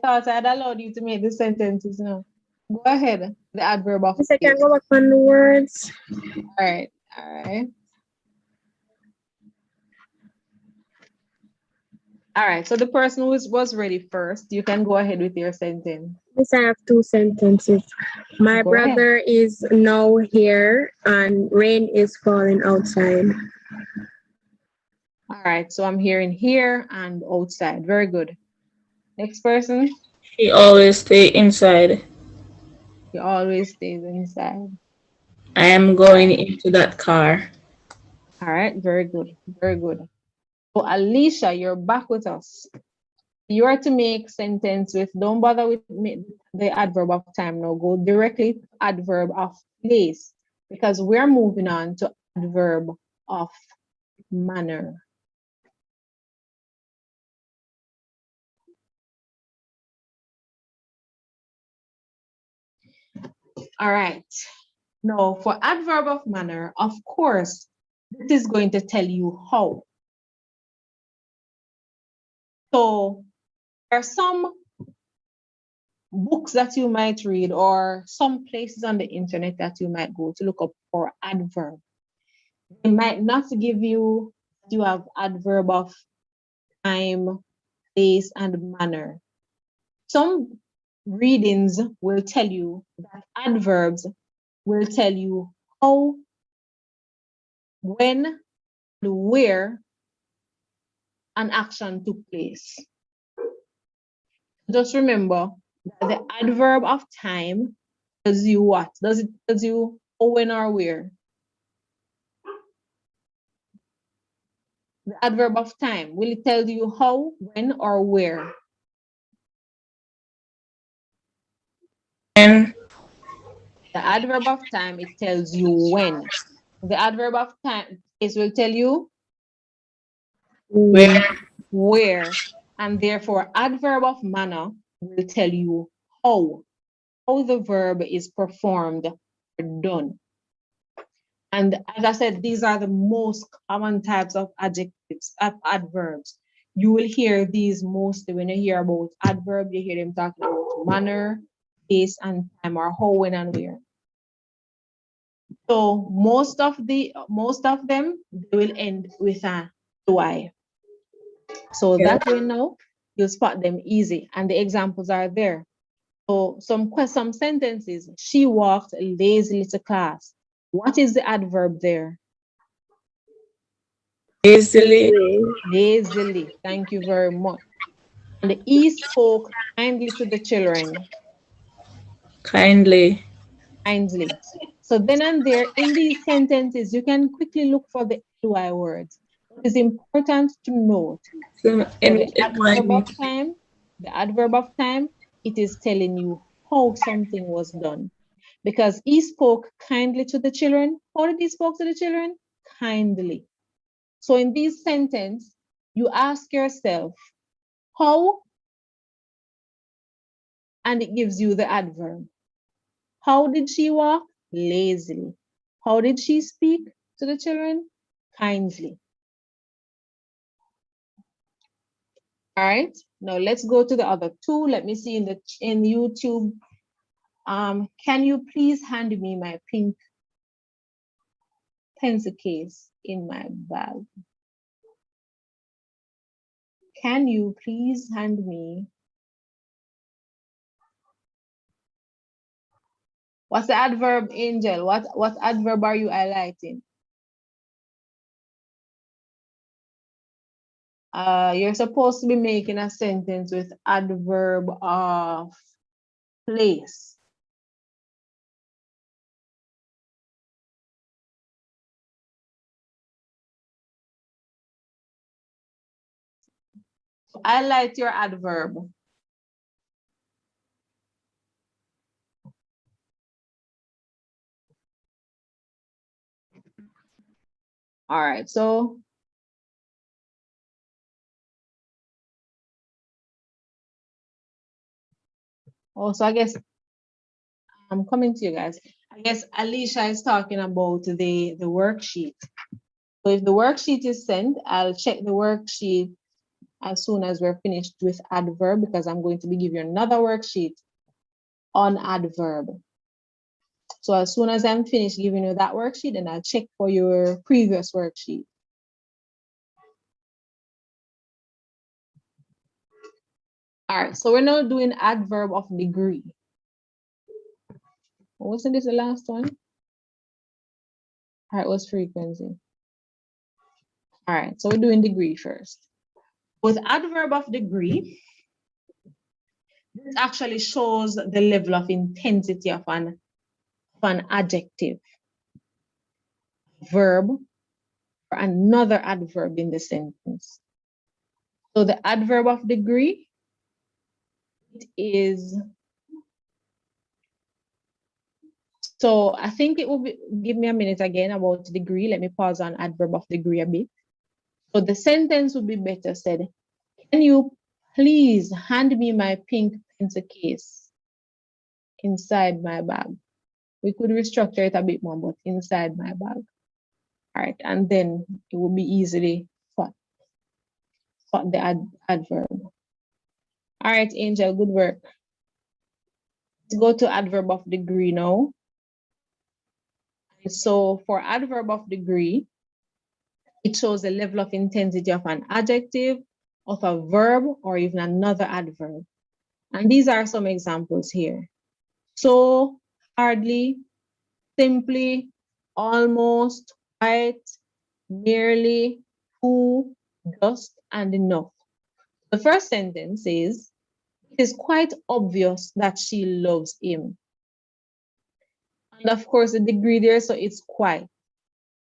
thought I had allowed you to make the sentences now. Go ahead. The adverb of Yes, I can place. go back on the words. All right. All right. All right. So the person who was ready first, you can go ahead with your sentence. Yes, I have two sentences. My Go ahead. brother is now here and rain is falling outside. All right. So I'm hearing here and outside. Very good. Next person. She always stay inside. You always stays inside. I am going into that car. All right. Very good. Very good. So Alicia, you're back with us. You are to make sentence with, don't bother with the adverb of time now, go directly to adverb of place, because we're moving on to adverb of manner. All right, now for adverb of manner, of course, this is going to tell you how. So there are some books that you might read or some places on the internet that you might go to look up for adverb. They might not give you have adverb of time, place, and manner. Some readings will tell you that adverbs will tell you how, when, and where an action took place. Just remember that the adverb of time tells you what? Does it tell you how, when, or where? The adverb of time, will it tell you how, when, or where? And The adverb of time, it tells you when. The adverb of time is will tell you where where, and therefore adverb of manner will tell you how the verb is performed or done. And as I said, these are the most common types of adjectives, adverbs. You will hear these mostly when you hear about adverb, you hear them talking about manner, place, and time, or how, when, and where. So most of them, they will end with a y. So that way now, you'll spot them easy, and the examples are there. So some sentences. She walked lazily to class. What is the adverb there? easily, Lazily. Thank you very much. And he spoke kindly to the children. kindly. Kindly. So then and there, in these sentences, you can quickly look for the ly words. It is important to note. So, So and the adverb of time, it is telling you how something was done. Because he spoke kindly to the children. How did he spoke to the children? Kindly. So in this sentence, you ask yourself, how? And it gives you the adverb. How did she walk? Lazily. How did she speak to the children? Kindly. All right, now let's go to the other two. Let me see in YouTube. Can you please hand me my pink pencil case in my bag? Can you please hand me? What's the adverb, Angel? What adverb are you highlighting? You're supposed to be making a sentence with adverb of place. Highlight your adverb. All right, so also I guess I'm coming to you guys. I guess Alicia is talking about the worksheet. So if the worksheet is sent, I'll check the worksheet as soon as we're finished with adverb, because I'm going to be giving you another worksheet on adverb. So as soon as I'm finished giving you that worksheet, then I'll check for your previous worksheet. All right, so we're now doing adverb of degree. Wasn't this the last one? All right, what's frequency? All right, so we're doing degree first. With adverb of degree, this actually shows the level of intensity of an adjective, verb, or another adverb in the sentence. So the adverb of degree, it is, so I think it will be, give me a minute again about degree. Let me pause on adverb of degree a bit. So the sentence would be better said, can you please hand me my pink pencil case inside my bag? We could restructure it a bit more, but inside my bag. All right, and then it will be easily spot the adverb. All right, Angel, good work. Let's go to adverb of degree now. So for adverb of degree, it shows the level of intensity of an adjective, of a verb, or even another adverb. And these are some examples here. So, hardly, simply, almost, quite, nearly, who, just, and enough. The first sentence is, it is quite obvious that she loves him. And of course, the degree there, so it's quite.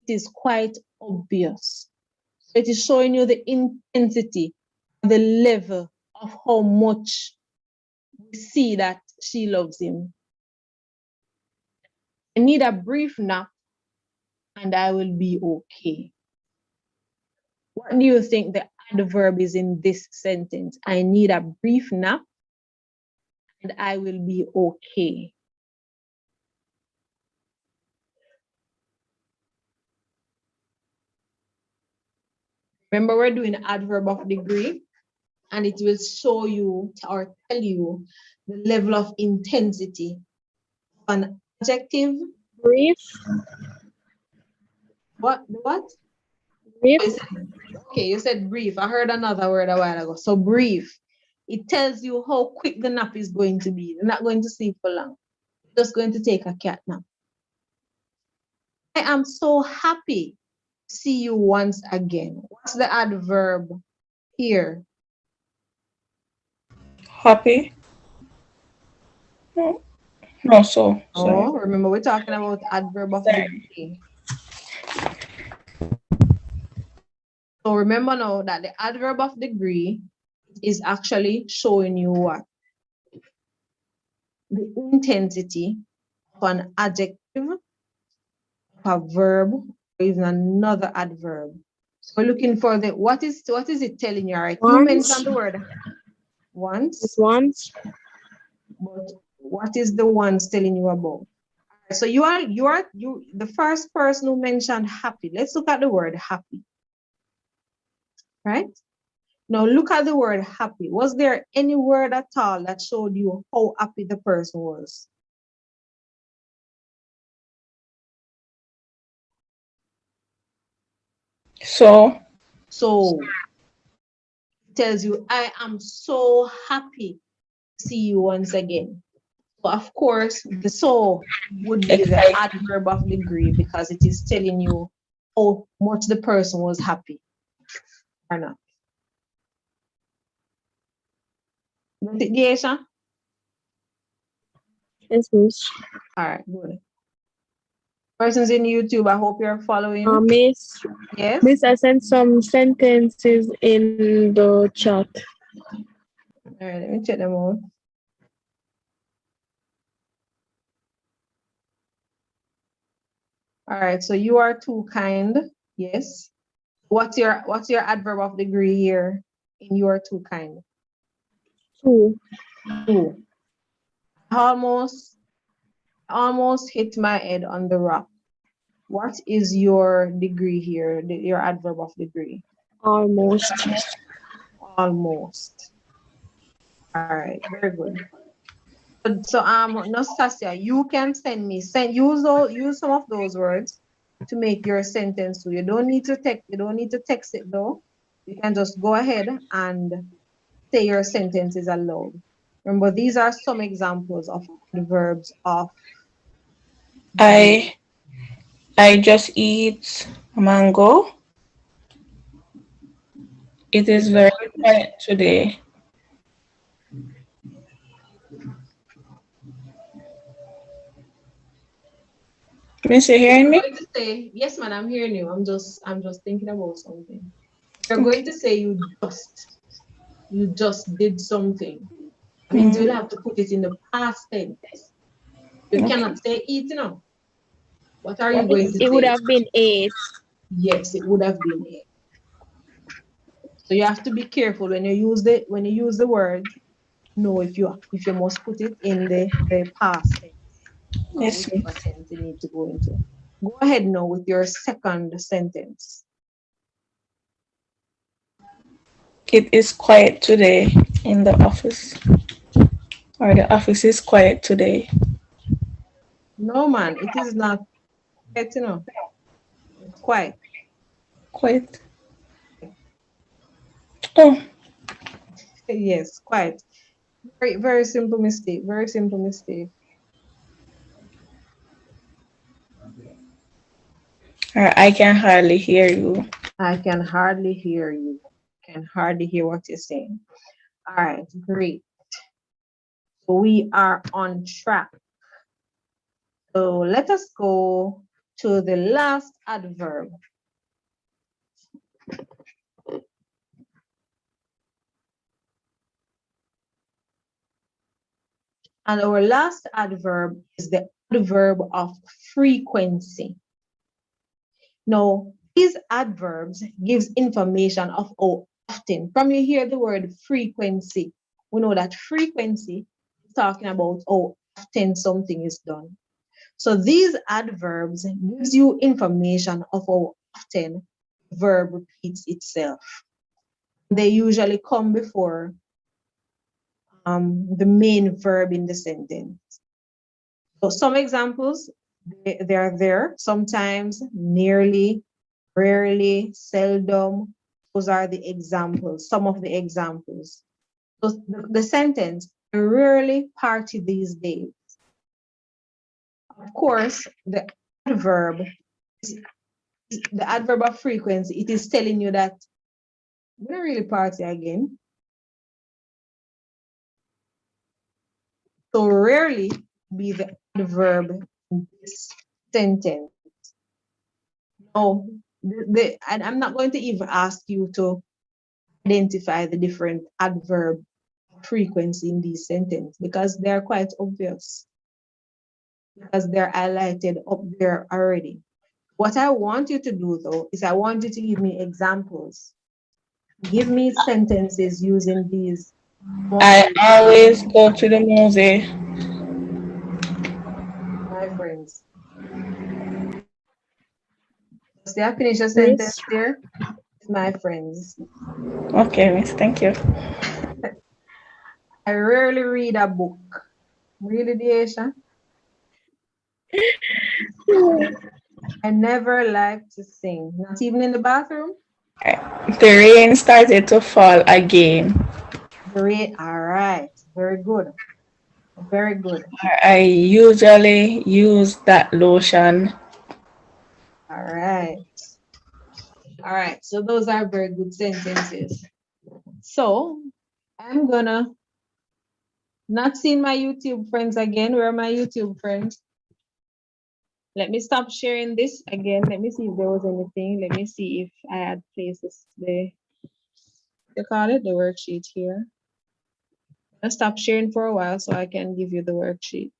It is quite obvious. So it is showing you the intensity, the level of how much we see that she loves him. I need a brief nap and I will be okay. What do you think the adverb is in this sentence? I need a brief nap and I will be okay. Remember, we're doing adverb of degree, and it will show you or tell you the level of intensity of an adjective. Brief. What? Brief. Okay, you said brief. I heard another word a while ago. So brief. It tells you how quick the nap is going to be. You're not going to sleep for long. You're just going to take a cat nap. I am so happy to see you once again. What's the adverb here? Happy? No, so sorry. Oh, remember we're talking about adverb of degree. So remember now that the adverb of degree is actually showing you what? The intensity of an adjective, a verb, or even another adverb. So we're looking for the what is it telling you? All right, you mentioned the word once. Once. But what is the once telling you about? So you the first person who mentioned happy. Let's look at the word happy. Right? Now look at the word happy. Was there any word at all that showed you how happy the person was? So So it tells you, I am so happy to see you once again. So of course, the so would be the excited. adverb of degree because it is telling you how much the person was happy or not. Got it, Geisha? Yes, miss. All right, good. Persons in YouTube, I hope you're following. Miss, Yes. Miss, I sent some sentences in the chat. All right, let me check them out. All right, so you are too kind. Yes. What's your adverb of degree here in you are too kind? Two. Too. Almost hit my head on the rock. What is your degree here? Your adverb of degree? Almost. Almost. All right, very good. So Nastasia, you can use some of those words to make your sentence. So you don't need to text it though. You can just go ahead and say your sentences aloud. Remember, these are some examples of adverbs of I just eat a mango. It is very quiet today. Miss, you hearing me? going to say, yes, man, I'm hearing you. I'm just thinking about something. You're going to say you just did something. It means you'll have to put it in the past tense. You cannot say eat, you know. What are you going to say? It would have been 8. Yes, it would have been it. So you have to be careful when you use the word. Know if you must put it in the past tense. Yes. Whichever tense you need to go into. Go ahead now with your second sentence. It is quiet today in the office. Or the office is quiet today. No, man, it is not quiet, you know. It's quiet. Quiet. Oh, Yes, quiet. Very, very simple mistake. Very simple mistake. or I can hardly hear you. I can hardly hear you. Can hardly hear what you're saying. All right, great. So we are on track. So let us go to the last adverb. And our last adverb is the adverb of frequency. Now, these adverbs gives information of how often. From you hear the word frequency, we know that frequency is talking about how often something is done. So these adverbs gives you information of how often the verb repeats itself. They usually come before the main verb in the sentence. So some examples, they are there. Sometimes, nearly, rarely, seldom. Those are the examples, some of the examples. So the sentence, I rarely party these days. Of course, the adverb of frequency, it is telling you that I'm gonna really party again. So rarely be the adverb in this sentence. No, and I'm not going to even ask you to identify the different adverb frequency in these sentences because they're quite obvious because they're highlighted up there already. What I want you to do though is I want you to give me examples. Give me sentences using these. I always go to the movie. My friends, See, I finish a sentence there. My friends, Okay, miss. Thank you. I rarely read a book. Really, Deisha? I never like to sing, not even in the bathroom. The rain started to fall again. Great, all right, very good, very good. I usually use that lotion. All right, all right. So those are very good sentences. So I'm gonna not see my YouTube friends again. Where are my YouTube friends? Let me stop sharing this again. Let me see if there was anything. Let me see if I had places there. You call it the worksheet here. I'll stop sharing for a while so I can give you the worksheet.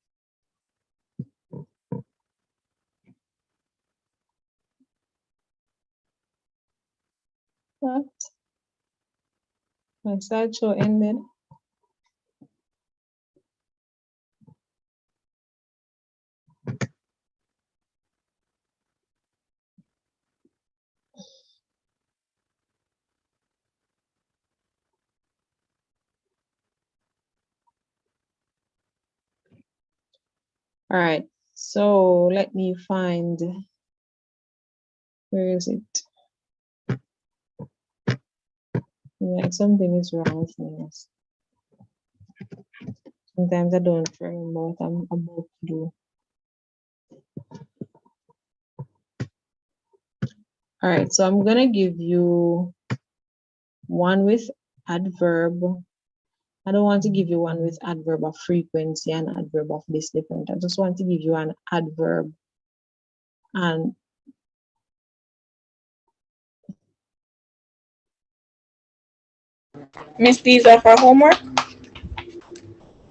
What? My slideshow ended. All right, so let me find, where is it? Yeah, something is wrong with me. Sometimes I don't remember what I'm about to do. All right, so I'm gonna give you one with adverb. I don't want to give you one with adverb of frequency and adverb of this different. I just want to give you an adverb. And Miss, these are for homework?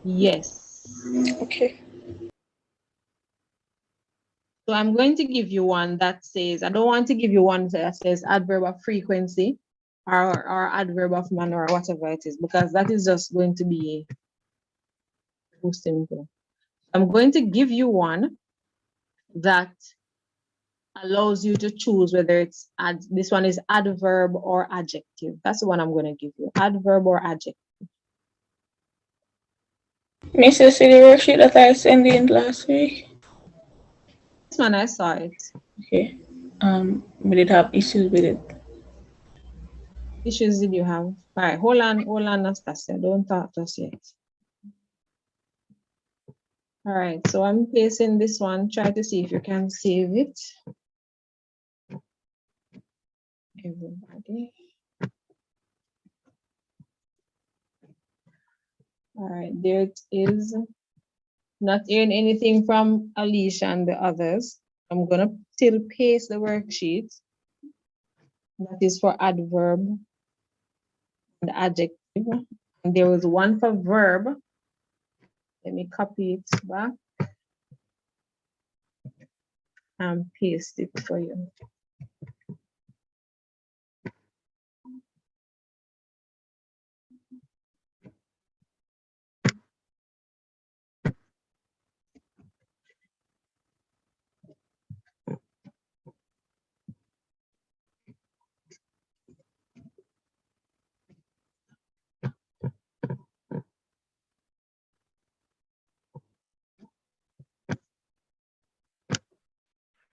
yes. Okay. So I'm going to give you one that says, I don't want to give you one that says adverb of frequency or adverb of manner or whatever it is, because that is just going to be too simple. I'm going to give you one that allows you to choose whether it's this one is adverb or adjective. That's the one I'm going to give you, adverb or adjective. Miss, you see the worksheet that I sent in last week? This one, I saw it. Okay. We did have issues with it. Issues did you have? All right, hold on, Anastasia. Don't talk just yet. All right, so I'm pasting this one. Try to see if you can save it. Everybody. All right, there it is. Not hearing anything from Alicia and the others. I'm gonna still paste the worksheet. That is for adverb and adjective. And there was one for verb. Let me copy it back and paste it for you.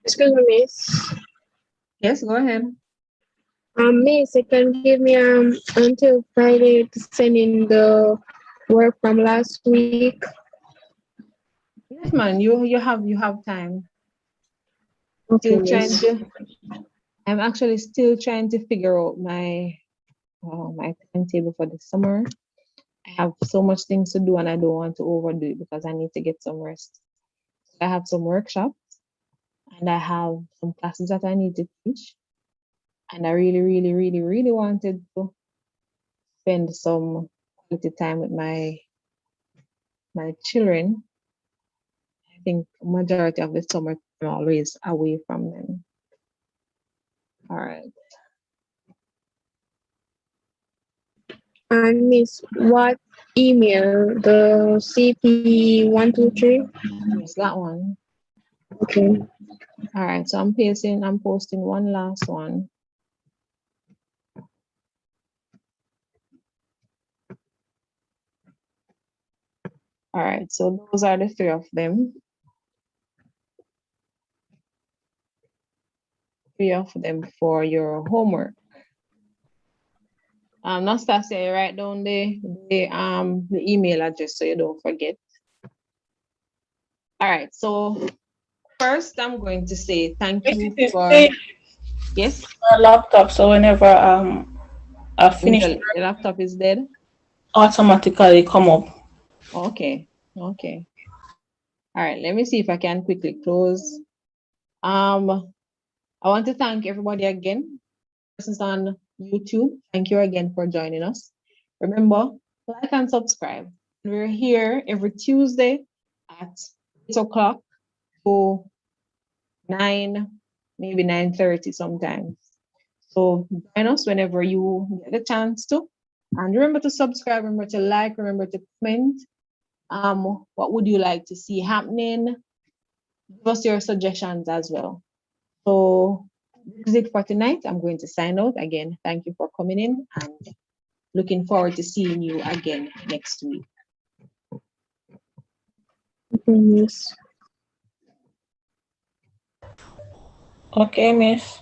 Excuse me, miss. Yes, go ahead. Miss, you can give me until Friday to send in the work from last week. Yes, man, you have time. Okay, Still trying miss. to. I'm actually still trying to figure out my my timetable for the summer. I have so much things to do and I don't want to overdo it because I need to get some rest. I have some workshops and I have some classes that I need to teach. And I really, really, really, really wanted to spend some quality time with my children. I think majority of the summer I'm always away from them. All right. And miss, what email? The CP123? Yes, that one. Okay. All right, so I'm posting one last one. All right, so those are the three of them. Three of them for your homework. Nastasia, write down the email address so you don't forget. All right, so first I'm going to say thank you for yes. My laptop, so whenever I finish, The laptop is dead. automatically come up. Okay, okay. All right, let me see if I can quickly close. I want to thank everybody again. This is on YouTube. Thank you again for joining us. Remember, like and subscribe. We're here every Tuesday at 8 o'clock to 9, maybe 9:30 sometimes. So join us whenever you get the chance to. And remember to subscribe, remember to like, remember to comment. What would you like to see happening? Give us your suggestions as well. So this is it for tonight. I'm going to sign out again. Thank you for coming in and looking forward to seeing you again next week. Yes. Okay, miss.